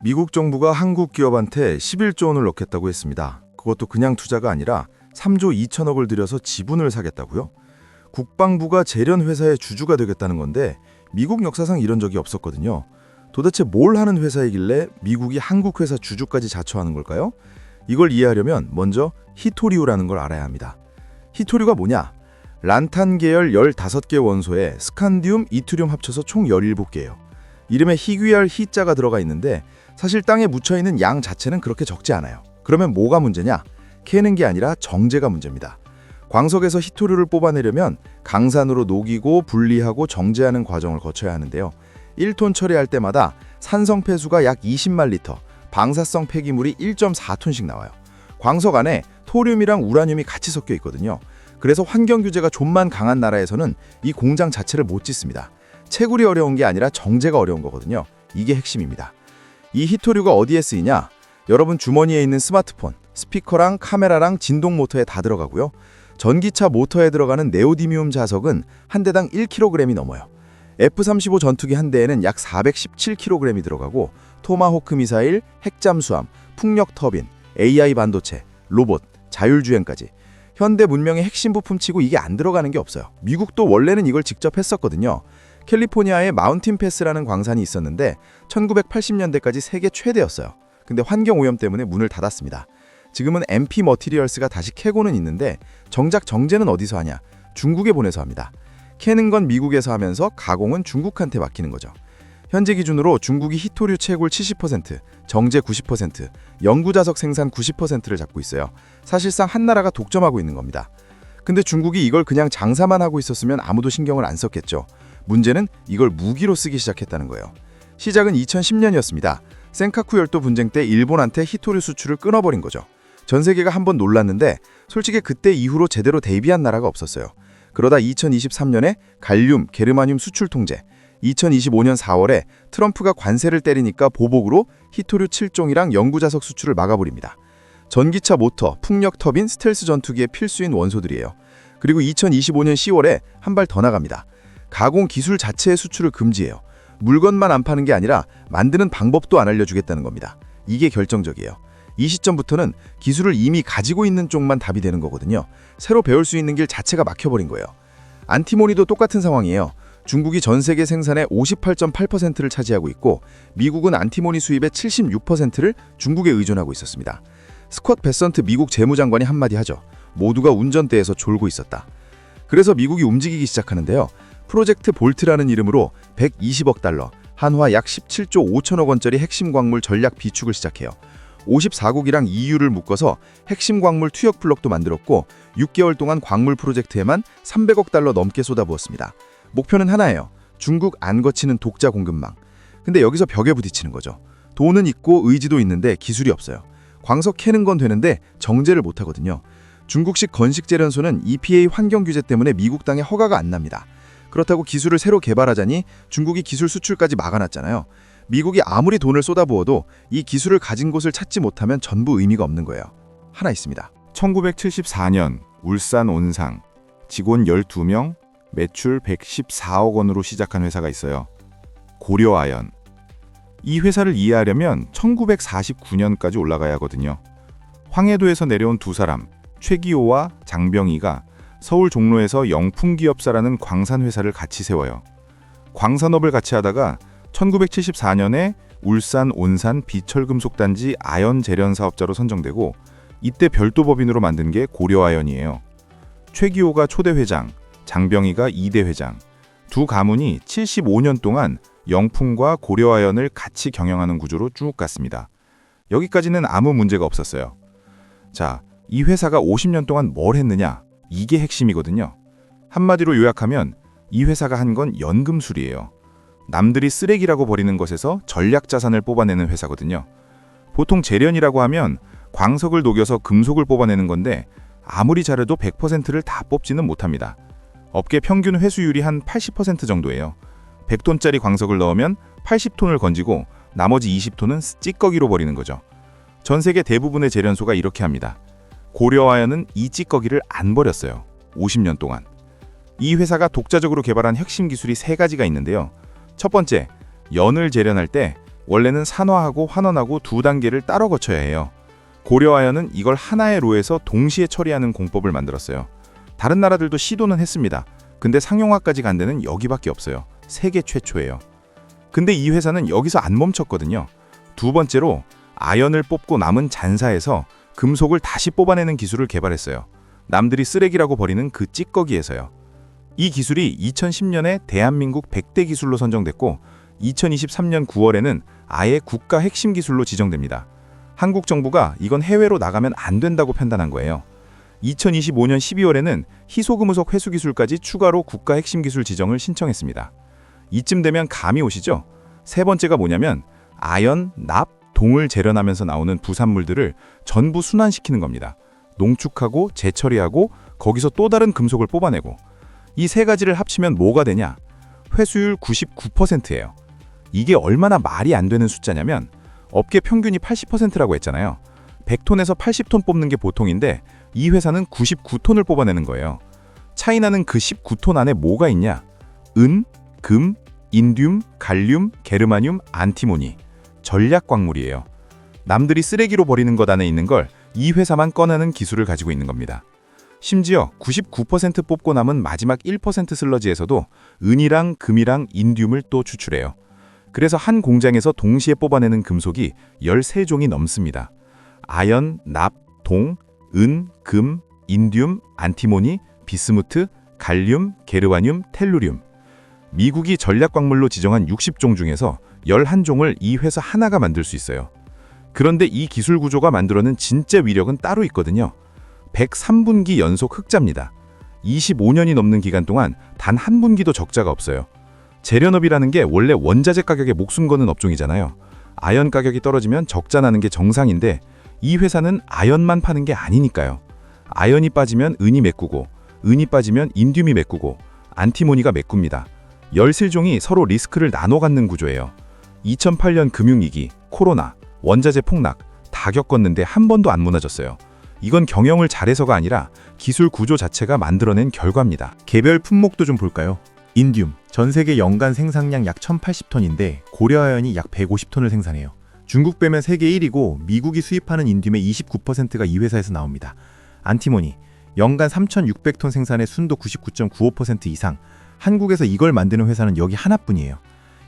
미국 정부가 한국 기업한테 11조 원을 넣겠다고 했습니다. 그것도 그냥 투자가 아니라 3조 2천억을 들여서 지분을 사겠다고요? 국방부가 재련 회사의 주주가 되겠다는 건데 미국 역사상 이런 적이 없었거든요. 도대체 뭘 하는 회사이길래 미국이 한국 회사 주주까지 자처하는 걸까요? 이걸 이해하려면 먼저 히토리우라는 걸 알아야 합니다. 히토류가 뭐냐? 란탄 계열 15개 원소에 스칸디움, 이투륨 합쳐서 총 17개예요. 이름에 희귀할 희자가 들어가 있는데 사실 땅에 묻혀있는 양 자체는 그렇게 적지 않아요. 그러면 뭐가 문제냐? 캐는 게 아니라 정제가 문제입니다. 광석에서 히토류를 뽑아내려면 강산으로 녹이고 분리하고 정제하는 과정을 거쳐야 하는데요. 1톤 처리할 때마다 산성 폐수가 약 20만 리터, 방사성 폐기물이 1.4톤씩 나와요. 광석 안에 토륨이랑 우라늄이 같이 섞여 있거든요. 그래서 환경 규제가 좀만 강한 나라에서는 이 공장 자체를 못 짓습니다. 채굴이 어려운 게 아니라 정제가 어려운 거거든요. 이게 핵심입니다. 이 히토류가 어디에 쓰이냐? 여러분 주머니에 있는 스마트폰, 스피커랑 카메라랑 진동 모터에 다 들어가고요. 전기차 모터에 들어가는 네오디뮴 자석은 한 대당 1kg이 넘어요. F-35 전투기 한 대에는 약 417kg이 들어가고 토마호크 미사일, 핵잠수함, 풍력 터빈, AI 반도체, 로봇, 자율주행까지 현대 문명의 핵심 부품치고 이게 안 들어가는 게 없어요. 미국도 원래는 이걸 직접 했었거든요. 캘리포니아에 마운틴 패스라는 광산이 있었는데 1980년대까지 세계 최대였어요. 근데 환경오염 때문에 문을 닫았습니다. 지금은 MP 머티리얼스가 다시 캐고는 있는데 정작 정제는 어디서 하냐? 중국에 보내서 합니다. 캐는 건 미국에서 하면서 가공은 중국한테 맡기는 거죠. 현재 기준으로 중국이 히토류 채굴 70%, 정제 90%, 영구자석 생산 90%를 잡고 있어요. 사실상 한 나라가 독점하고 있는 겁니다. 근데 중국이 이걸 그냥 장사만 하고 있었으면 아무도 신경을 안 썼겠죠. 문제는 이걸 무기로 쓰기 시작했다는 거예요. 시작은 2010년이었습니다. 센카쿠 열도 분쟁 때 일본한테 히토류 수출을 끊어버린 거죠. 전 세계가 한번 놀랐는데 솔직히 그때 이후로 제대로 대비한 나라가 없었어요. 그러다 2023년에 갈륨, 게르마늄 수출 통제, 2025년 4월에 트럼프가 관세를 때리니까 보복으로 히토류 7종이랑 영구자석 수출을 막아버립니다. 전기차 모터, 풍력 터빈, 스텔스 전투기의 필수인 원소들이에요. 그리고 2025년 10월에 한 발 더 나갑니다. 가공 기술 자체의 수출을 금지해요. 물건만 안 파는 게 아니라 만드는 방법도 안 알려주겠다는 겁니다. 이게 결정적이에요. 이 시점부터는 기술을 이미 가지고 있는 쪽만 답이 되는 거거든요. 새로 배울 수 있는 길 자체가 막혀버린 거예요. 안티모니도 똑같은 상황이에요. 중국이 전 세계 생산의 58.8%를 차지하고 있고 미국은 안티모니 수입의 76%를 중국에 의존하고 있었습니다. 스콧 베선트 미국 재무장관이 한마디 하죠. 모두가 운전대에서 졸고 있었다. 그래서 미국이 움직이기 시작하는데요. 프로젝트 볼트라는 이름으로 120억 달러, 한화 약 17조 5천억 원짜리 핵심 광물 전략 비축을 시작해요. 54국이랑 EU를 묶어서 핵심 광물 투역 블록도 만들었고 6개월 동안 광물 프로젝트에만 300억 달러 넘게 쏟아부었습니다. 목표는 하나예요. 중국 안 거치는 독자 공급망. 근데 여기서 벽에 부딪히는 거죠. 돈은 있고 의지도 있는데 기술이 없어요. 광석 캐는 건 되는데 정제를 못 하거든요. 중국식 건식재련소는 EPA 환경 규제 때문에 미국 땅에 허가가 안 납니다. 그렇다고 기술을 새로 개발하자니 중국이 기술 수출까지 막아놨잖아요. 미국이 아무리 돈을 쏟아부어도 이 기술을 가진 곳을 찾지 못하면 전부 의미가 없는 거예요. 하나 있습니다. 1974년 울산 온상, 직원 12명, 매출 114억 원으로 시작한 회사가 있어요. 고려아연. 이 회사를 이해하려면 1949년까지 올라가야 하거든요. 황해도에서 내려온 두 사람, 최기호와 장병희가 서울 종로에서 영풍기업사라는 광산회사를 같이 세워요. 광산업을 같이 하다가 1974년에 울산 온산 비철금속단지 아연 재련 사업자로 선정되고 이때 별도 법인으로 만든 게 고려아연이에요. 최기호가 초대 회장, 장병희가 2대 회장. 두 가문이 75년 동안 영풍과 고려아연을 같이 경영하는 구조로 쭉 갔습니다. 여기까지는 아무 문제가 없었어요. 자, 이 회사가 50년 동안 뭘 했느냐? 이게 핵심이거든요. 한마디로 요약하면 이 회사가 한 건 연금술이에요. 남들이 쓰레기라고 버리는 것에서 전략 자산을 뽑아내는 회사거든요. 보통 재련이라고 하면 광석을 녹여서 금속을 뽑아내는 건데 아무리 잘해도 100%를 다 뽑지는 못합니다. 업계 평균 회수율이 한 80% 정도예요. 100톤짜리 광석을 넣으면 80톤을 건지고 나머지 20톤은 찌꺼기로 버리는 거죠. 전 세계 대부분의 재련소가 이렇게 합니다. 고려아연은 이 찌꺼기를 안 버렸어요. 50년 동안. 이 회사가 독자적으로 개발한 핵심 기술이 3가지가 있는데요. 첫 번째, 연을 재련할 때 원래는 산화하고 환원하고 두 단계를 따로 거쳐야 해요. 고려아연은 이걸 하나의 로에서 동시에 처리하는 공법을 만들었어요. 다른 나라들도 시도는 했습니다. 근데 상용화까지 간 데는 여기밖에 없어요. 세계 최초예요. 근데 이 회사는 여기서 안 멈췄거든요. 두 번째로 아연을 뽑고 남은 잔사에서 금속을 다시 뽑아내는 기술을 개발했어요. 남들이 쓰레기라고 버리는 그 찌꺼기에서요. 이 기술이 2010년에 대한민국 100대 기술로 선정됐고 2023년 9월에는 아예 국가 핵심 기술로 지정됩니다. 한국 정부가 이건 해외로 나가면 안 된다고 판단한 거예요. 2025년 12월에는 희소금속 회수 기술까지 추가로 국가 핵심 기술 지정을 신청했습니다. 이쯤 되면 감이 오시죠? 세 번째가 뭐냐면 아연, 납, 동을 재련하면서 나오는 부산물들을 전부 순환시키는 겁니다. 농축하고 재처리하고 거기서 또 다른 금속을 뽑아내고 이 세 가지를 합치면 뭐가 되냐? 회수율 99%예요. 이게 얼마나 말이 안 되는 숫자냐면 업계 평균이 80%라고 했잖아요. 100톤에서 80톤 뽑는 게 보통인데 이 회사는 99톤을 뽑아내는 거예요. 차이나는 그 19톤 안에 뭐가 있냐? 은, 금, 인듐, 갈륨, 게르마늄, 안티모니. 전략 광물이에요. 남들이 쓰레기로 버리는 것 안에 있는 걸 이 회사만 꺼내는 기술을 가지고 있는 겁니다. 심지어 99% 뽑고 남은 마지막 1% 슬러지에서도 은이랑 금이랑 인듐을 또 추출해요. 그래서 한 공장에서 동시에 뽑아내는 금속이 13종이 넘습니다. 아연, 납, 동, 은, 금, 인듐, 안티모니, 비스무트, 갈륨, 게르마늄, 텔루륨. 미국이 전략광물로 지정한 60종 중에서 11종을 이 회사 하나가 만들 수 있어요. 그런데 이 기술 구조가 만들어낸 진짜 위력은 따로 있거든요. 103분기 연속 흑자입니다. 25년이 넘는 기간 동안 단 한 분기도 적자가 없어요. 재련업이라는 게 원래 원자재 가격에 목숨 거는 업종이잖아요. 아연 가격이 떨어지면 적자 나는 게 정상인데 이 회사는 아연만 파는 게 아니니까요. 아연이 빠지면 은이 메꾸고 은이 빠지면 인듐이 메꾸고 안티모니가 메꿉니다. 13종이 서로 리스크를 나눠 갖는 구조예요. 2008년 금융위기, 코로나, 원자재 폭락 다 겪었는데 한 번도 안 무너졌어요. 이건 경영을 잘해서가 아니라 기술 구조 자체가 만들어낸 결과입니다. 개별 품목도 좀 볼까요? 인듐, 전 세계 연간 생산량 약 1080톤인데 고려아연이 약 150톤을 생산해요. 중국 빼면 세계 1위고 미국이 수입하는 인듐의 29%가 이 회사에서 나옵니다. 안티모니, 연간 3600톤 생산의 순도 99.95% 이상, 한국에서 이걸 만드는 회사는 여기 하나뿐이에요.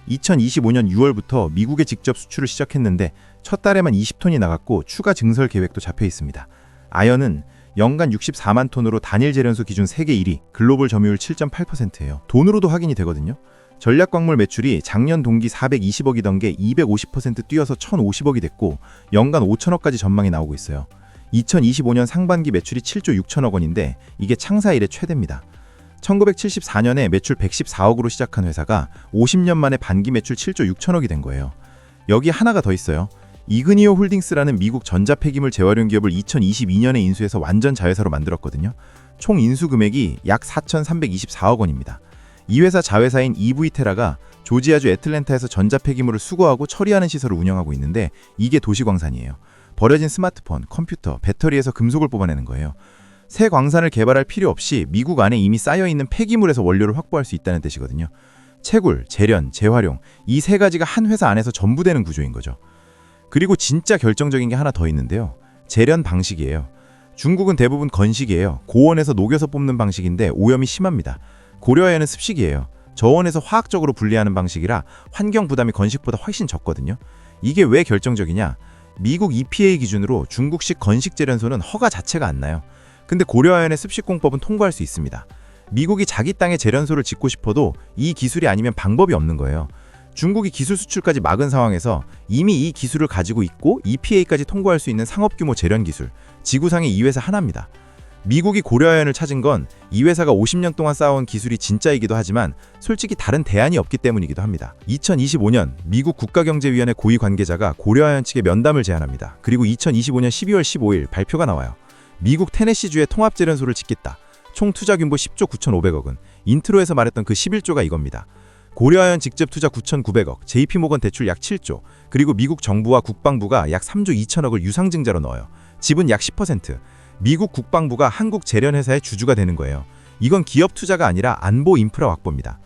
2025년 6월부터 미국에 직접 수출을 시작했는데 첫 달에만 20톤이 나갔고 추가 증설 계획도 잡혀 있습니다. 아연은 연간 64만 톤으로 단일 재련소 기준 세계 1위, 글로벌 점유율 7.8%예요. 돈으로도 확인이 되거든요. 전략광물 매출이 작년 동기 420억이던 게 250% 뛰어서 1,050억이 됐고 연간 5천억까지 전망이 나오고 있어요. 2025년 상반기 매출이 7조 6천억 원인데 이게 창사 이래 최대입니다. 1974년에 매출 114억으로 시작한 회사가 50년 만에 반기 매출 7조 6천억이 된 거예요. 여기 하나가 더 있어요. 이그니오 홀딩스라는 미국 전자폐기물 재활용 기업을 2022년에 인수해서 완전 자회사로 만들었거든요. 총 인수 금액이 약 4,324억 원입니다. 이 회사 자회사인 EV테라가 조지아주 애틀랜타에서 전자폐기물을 수거하고 처리하는 시설을 운영하고 있는데 이게 도시광산이에요. 버려진 스마트폰, 컴퓨터, 배터리에서 금속을 뽑아내는 거예요. 새 광산을 개발할 필요 없이 미국 안에 이미 쌓여있는 폐기물에서 원료를 확보할 수 있다는 뜻이거든요. 채굴, 재련, 재활용 이 세 가지가 한 회사 안에서 전부 되는 구조인 거죠. 그리고 진짜 결정적인 게 하나 더 있는데요. 재련 방식이에요. 중국은 대부분 건식이에요. 고온에서 녹여서 뽑는 방식인데 오염이 심합니다. 고려아연은 습식이에요. 저온에서 화학적으로 분리하는 방식이라 환경 부담이 건식보다 훨씬 적거든요. 이게 왜 결정적이냐? 미국 EPA 기준으로 중국식 건식 재련소는 허가 자체가 안 나요. 근데 고려아연의 습식공법은 통과할 수 있습니다. 미국이 자기 땅에 재련소를 짓고 싶어도 이 기술이 아니면 방법이 없는 거예요. 중국이 기술 수출까지 막은 상황에서 이미 이 기술을 가지고 있고 EPA까지 통과할 수 있는 상업규모 재련 기술, 지구상에 이 회사 하나입니다. 미국이 고려아연을 찾은 건 이 회사가 50년 동안 쌓아온 기술이 진짜이기도 하지만 솔직히 다른 대안이 없기 때문이기도 합니다. 2025년 미국 국가경제위원회 고위 관계자가 고려아연 측에 면담을 제안합니다. 그리고 2025년 12월 15일 발표가 나와요. 미국 테네시주에 통합재련소를 짓겠다. 총 투자 규모 10조 9,500억 원. 인트로에서 말했던 그 11조가 이겁니다. 고려아연 직접 투자 9,900억, JP모건 대출 약 7조, 그리고 미국 정부와 국방부가 약 3조 2천억을 유상증자로 넣어요. 지분 약 10%. 미국 국방부가 한국 재련회사의 주주가 되는 거예요. 이건 기업 투자가 아니라 안보 인프라 확보입니다.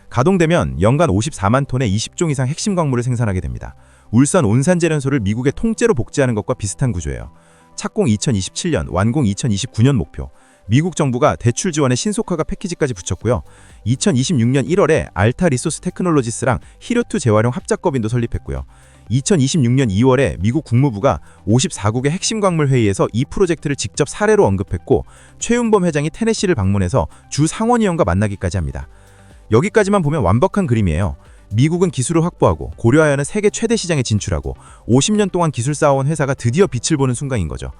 가동되면 연간 54만 톤의 20종 이상 핵심 광물을 생산하게 됩니다. 울산 온산제련소를 미국에 통째로 복제하는 것과 비슷한 구조예요. 착공 2027년, 완공 2029년 목표. 미국 정부가 대출 지원에 신속화가 패키지까지 붙였고요. 2026년 1월에 알타 리소스 테크놀로지스랑 히료2 재활용 합작법인도 설립했고요. 2026년 2월에 미국 국무부가 54국의 핵심 광물 회의에서 이 프로젝트를 직접 사례로 언급했고, 최윤범 회장이 테네시를 방문해서 주 상원의원과 만나기까지 합니다. 여기까지만 보면 완벽한 그림이에요. 미국은 기술을 확보하고 고려아연은 세계 최대 시장에 진출하고 50년 동안 기술 쌓아온 회사가 드디어 빛을 보는 순간인 거죠.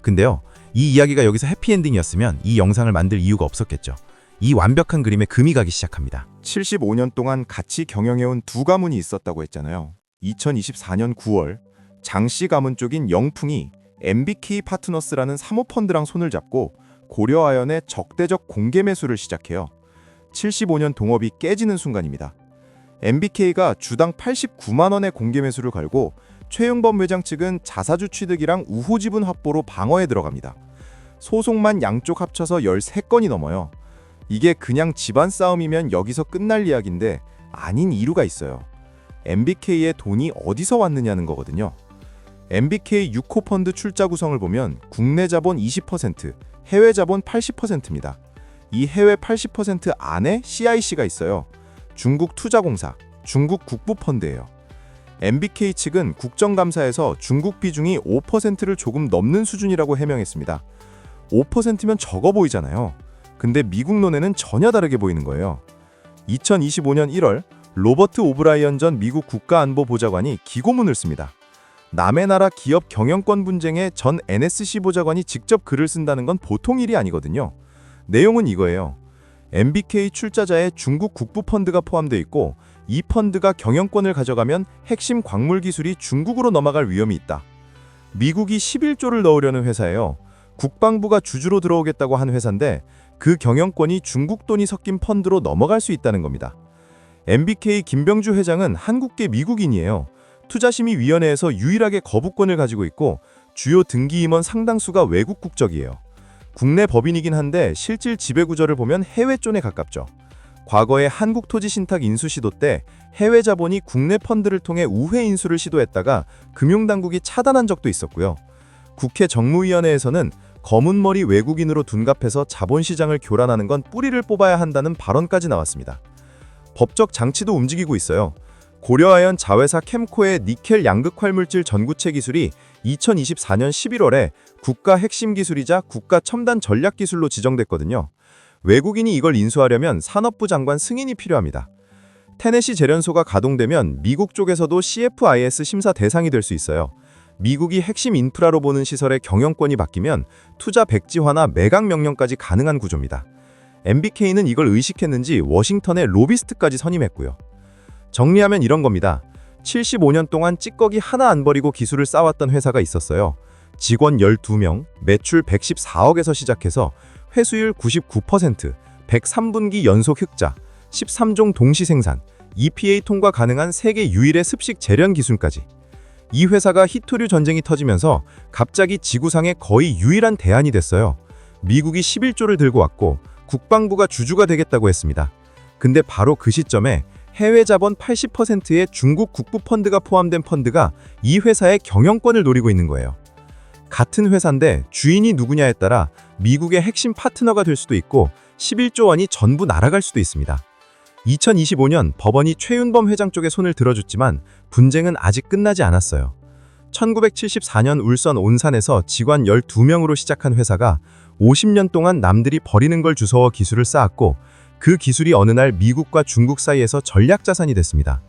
근데요, 이 이야기가 여기서 해피엔딩이었으면 이 영상을 만들 이유가 없었겠죠. 이 완벽한 그림에 금이 가기 시작합니다. 75년 동안 같이 경영해온 두 가문이 있었다고 했잖아요. 2024년 9월 장씨 가문 쪽인 영풍이 MBK 파트너스라는 사모펀드랑 손을 잡고 고려아연의 적대적 공개 매수를 시작해요. 75년 동업이 깨지는 순간입니다. MBK가 주당 89만 원의 공개 매수를 걸고 최윤범 회장 측은 자사주 취득이랑 우호 지분 확보로 방어에 들어갑니다. 소송만 양쪽 합쳐서 13건이 넘어요. 이게 그냥 집안 싸움이면 여기서 끝날 이야기인데 아닌 이유가 있어요. MBK의 돈이 어디서 왔느냐는 거거든요. MBK 6호 펀드 출자 구성을 보면 국내 자본 20%, 해외 자본 80%입니다. 이 해외 80% 안에 CIC가 있어요. 중국 투자공사, 중국 국부펀드예요. MBK 측은 국정감사에서 중국 비중이 5%를 조금 넘는 수준이라고 해명했습니다. 5%면 적어 보이잖아요. 근데 미국 논에는 전혀 다르게 보이는 거예요. 2025년 1월 로버트 오브라이언 전 미국 국가안보보좌관이 기고문을 씁니다. 남의 나라 기업 경영권 분쟁에 전 NSC 보좌관이 직접 글을 쓴다는 건 보통 일이 아니거든요. 내용은 이거예요. MBK 출자자에 중국 국부펀드가 포함되어 있고 이 펀드가 경영권을 가져가면 핵심 광물 기술이 중국으로 넘어갈 위험이 있다. 미국이 11조를 넣으려는 회사예요. 국방부가 주주로 들어오겠다고 한 회사인데 그 경영권이 중국 돈이 섞인 펀드로 넘어갈 수 있다는 겁니다. MBK 김병주 회장은 한국계 미국인이에요. 투자심의위원회에서 유일하게 거부권을 가지고 있고 주요 등기 임원 상당수가 외국 국적이에요. 국내 법인이긴 한데 실질 지배구조를 보면 해외존에 가깝죠. 과거에 한국토지신탁 인수 시도 때 해외 자본이 국내 펀드를 통해 우회 인수를 시도했다가 금융당국이 차단한 적도 있었고요. 국회 정무위원회에서는 검은머리 외국인으로 둔갑해서 자본시장을 교란하는 건 뿌리를 뽑아야 한다는 발언까지 나왔습니다. 법적 장치도 움직이고 있어요. 고려아연 자회사 캠코의 니켈 양극활물질 전구체 기술이 2024년 11월에 국가 핵심 기술이자 국가 첨단 전략 기술로 지정됐거든요. 외국인이 이걸 인수하려면 산업부 장관 승인이 필요합니다. 테네시 재련소가 가동되면 미국 쪽에서도 CFIS 심사 대상이 될 수 있어요. 미국이 핵심 인프라로 보는 시설의 경영권이 바뀌면 투자 백지화나 매각 명령까지 가능한 구조입니다. MBK는 이걸 의식했는지 워싱턴에 로비스트까지 선임했고요. 정리하면 이런 겁니다. 75년 동안 찌꺼기 하나 안 버리고 기술을 쌓았던 회사가 있었어요. 직원 12명, 매출 114억에서 시작해서 회수율 99%, 103분기 연속 흑자, 13종 동시 생산, EPA 통과 가능한 세계 유일의 습식 재련 기술까지. 이 회사가 히토류 전쟁이 터지면서 갑자기 지구상의 거의 유일한 대안이 됐어요. 미국이 11조를 들고 왔고 국방부가 주주가 되겠다고 했습니다. 근데 바로 그 시점에 해외 자본 80%의 중국 국부펀드가 포함된 펀드가 이 회사의 경영권을 노리고 있는 거예요. 같은 회사인데 주인이 누구냐에 따라 미국의 핵심 파트너가 될 수도 있고 11조 원이 전부 날아갈 수도 있습니다. 2025년 법원이 최윤범 회장 쪽에 손을 들어줬지만 분쟁은 아직 끝나지 않았어요. 1974년 울산 온산에서 직원 12명으로 시작한 회사가 50년 동안 남들이 버리는 걸 주워와 기술을 쌓았고 그 기술이 어느 날 미국과 중국 사이에서 전략 자산이 됐습니다.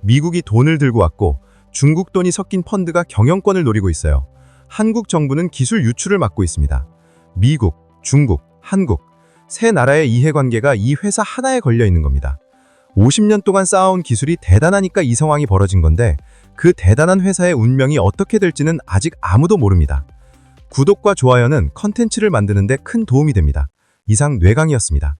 미국이 돈을 들고 왔고 중국 돈이 섞인 펀드가 경영권을 노리고 있어요. 한국 정부는 기술 유출을 막고 있습니다. 미국, 중국, 한국 세 나라의 이해관계가 이 회사 하나에 걸려 있는 겁니다. 50년 동안 쌓아온 기술이 대단하니까 이 상황이 벌어진 건데 그 대단한 회사의 운명이 어떻게 될지는 아직 아무도 모릅니다. 구독과 좋아요는 컨텐츠를 만드는 데 큰 도움이 됩니다. 이상 뇌강이었습니다.